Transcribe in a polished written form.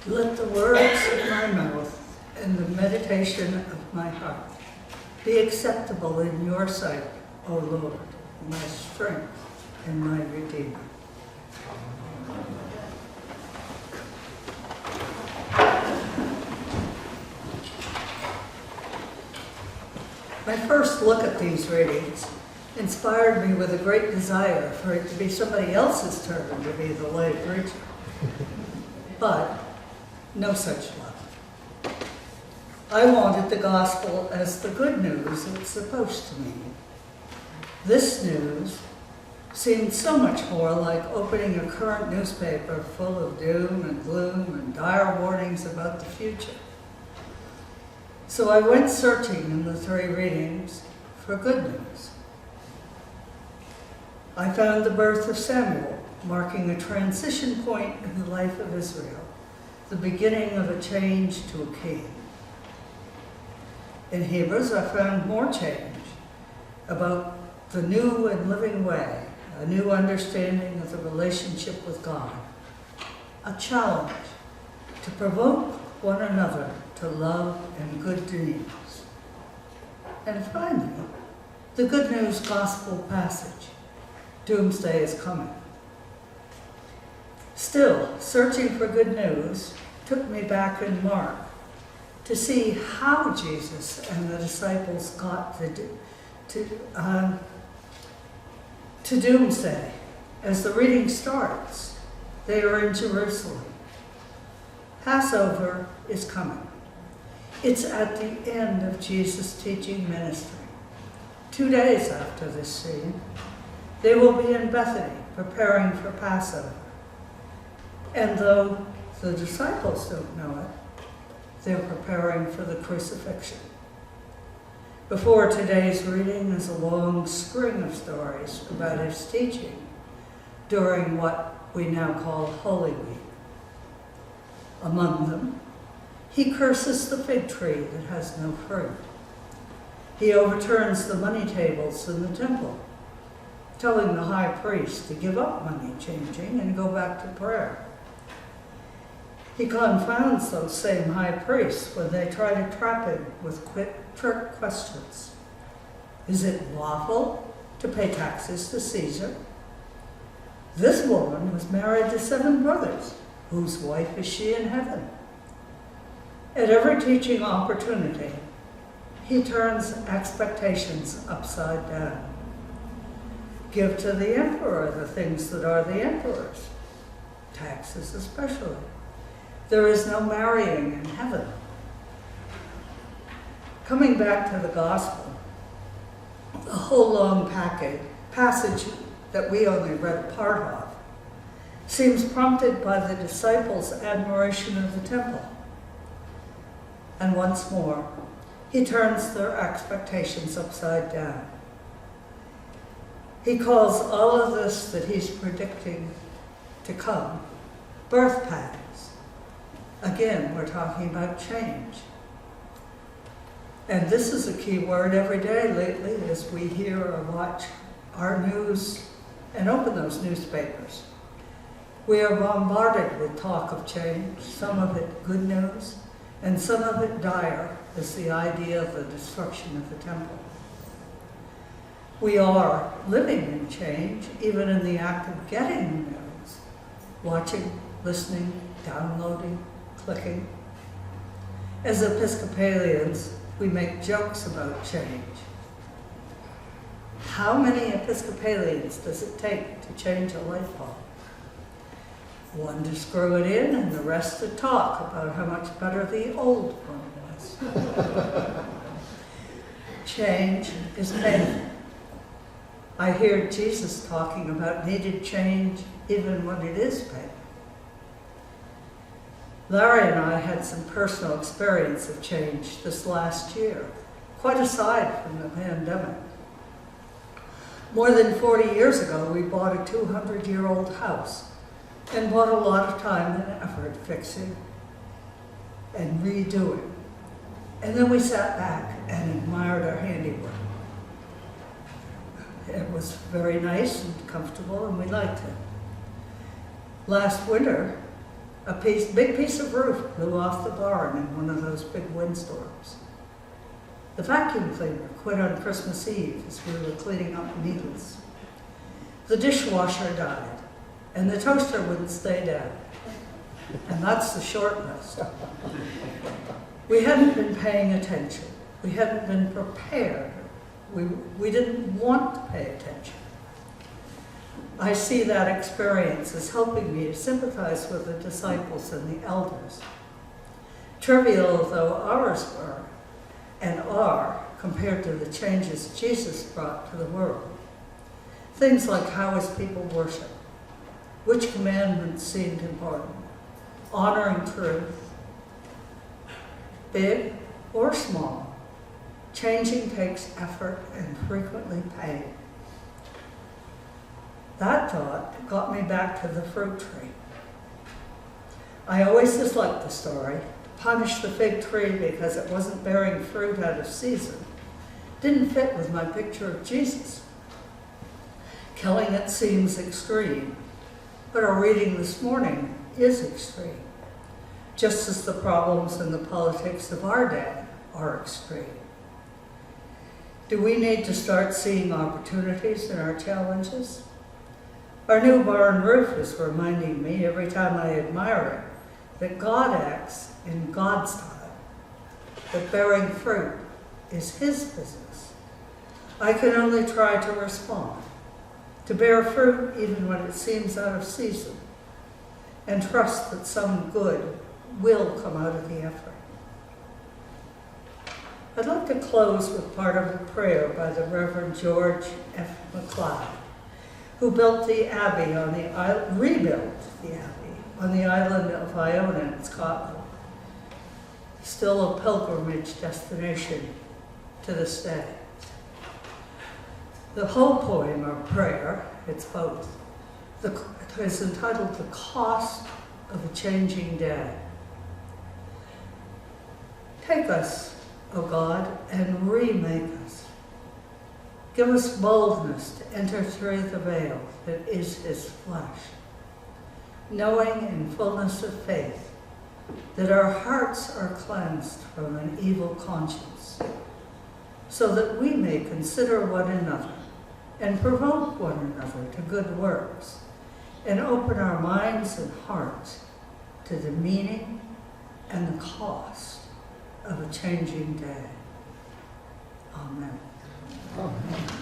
Let the words of my mouth and the meditation of my heart be acceptable in your sight, O Lord, my strength and my Redeemer. My first look at these readings inspired me with a great desire for it to be somebody else's turn to be the lay preacher. But no such luck. I wanted the gospel as the good news it's supposed to mean. This news seemed so much more like opening a current newspaper full of doom and gloom and dire warnings about the future. So I went searching in the three readings for good news. I found the birth of Samuel, marking a transition point in the life of Israel, the beginning of a change to a king. In Hebrews, I found more change about the new and living way, a new understanding of the relationship with God, a challenge to provoke one another to love and good deeds. And finally, the good news gospel passage, doomsday is coming. Still, searching for good news took me back in Mark to see how Jesus and the disciples got to doomsday. As the reading starts, they are in Jerusalem. Passover is coming. It's at the end of Jesus' teaching ministry. 2 days after this scene, they will be in Bethany preparing for Passover. And though the disciples don't know it, they're preparing for the crucifixion. Before today's reading is a long string of stories about his teaching during what we now call Holy Week. Among them, he curses the fig tree that has no fruit. He overturns the money tables in the temple, telling the high priest to give up money changing and go back to prayer. He confounds those same high priests when they try to trap him with quick, trick questions. Is it lawful to pay taxes to Caesar? This woman was married to 7 brothers. Whose wife is she in heaven? At every teaching opportunity, he turns expectations upside down. Give to the emperor the things that are the emperor's, taxes especially. There is no marrying in heaven. Coming back to the gospel, the whole long passage that we only read a part of seems prompted by the disciples' admiration of the temple. And once more, he turns their expectations upside down. He calls all of this that he's predicting to come birth pangs. Again, we're talking about change. And this is a key word every day lately as we hear or watch our news and open those newspapers. We are bombarded with talk of change, some of it good news, and some of it dire, as the idea of the destruction of the temple. We are living in change, even in the act of getting news, watching, listening, downloading, clicking. As Episcopalians, we make jokes about change. How many Episcopalians does it take to change a light bulb? One to screw it in and the rest to talk about how much better the old one was. Change is painful. I hear Jesus talking about needed change even when it is painful. Larry and I had some personal experience of change this last year, quite aside from the pandemic. More than 40 years ago, we bought a 200-year-old house and bought a lot of time and effort fixing and redoing. And then we sat back and admired our handiwork. It was very nice and comfortable, and we liked it. Last winter, big piece of roof blew off the barn in one of those big windstorms. The vacuum cleaner quit on Christmas Eve as we were cleaning up needles. The dishwasher died, and the toaster wouldn't stay down. And that's the short list. We hadn't been paying attention. We hadn't been prepared. We didn't want to pay attention. I see that experience as helping me to sympathize with the disciples and the elders. Trivial though ours were and are compared to the changes Jesus brought to the world. Things like how his people worship, which commandments seemed important, honoring truth, big or small, changing takes effort and frequently pain. That thought got me back to the fruit tree. I always disliked the story. To punish the fig tree because it wasn't bearing fruit out of season didn't fit with my picture of Jesus. Killing it seems extreme, but our reading this morning is extreme, just as the problems and the politics of our day are extreme. Do we need to start seeing opportunities in our challenges? Our new barn roof is reminding me every time I admire it that God acts in God's time, that bearing fruit is his business. I can only try to respond, to bear fruit even when it seems out of season, and trust that some good will come out of the effort. I'd like to close with part of a prayer by the Reverend George F. McLeod, who rebuilt the Abbey on the island of Iona in Scotland, still a pilgrimage destination to this day. The whole poem or prayer, it's both, is entitled The Cost of a Changing Day. Take us, O God, and remake us. Give us boldness to enter through the veil that is his flesh, knowing in fullness of faith that our hearts are cleansed from an evil conscience, so that we may consider one another and provoke one another to good works, and open our minds and hearts to the meaning and the cost of a changing day. Amen. Amen.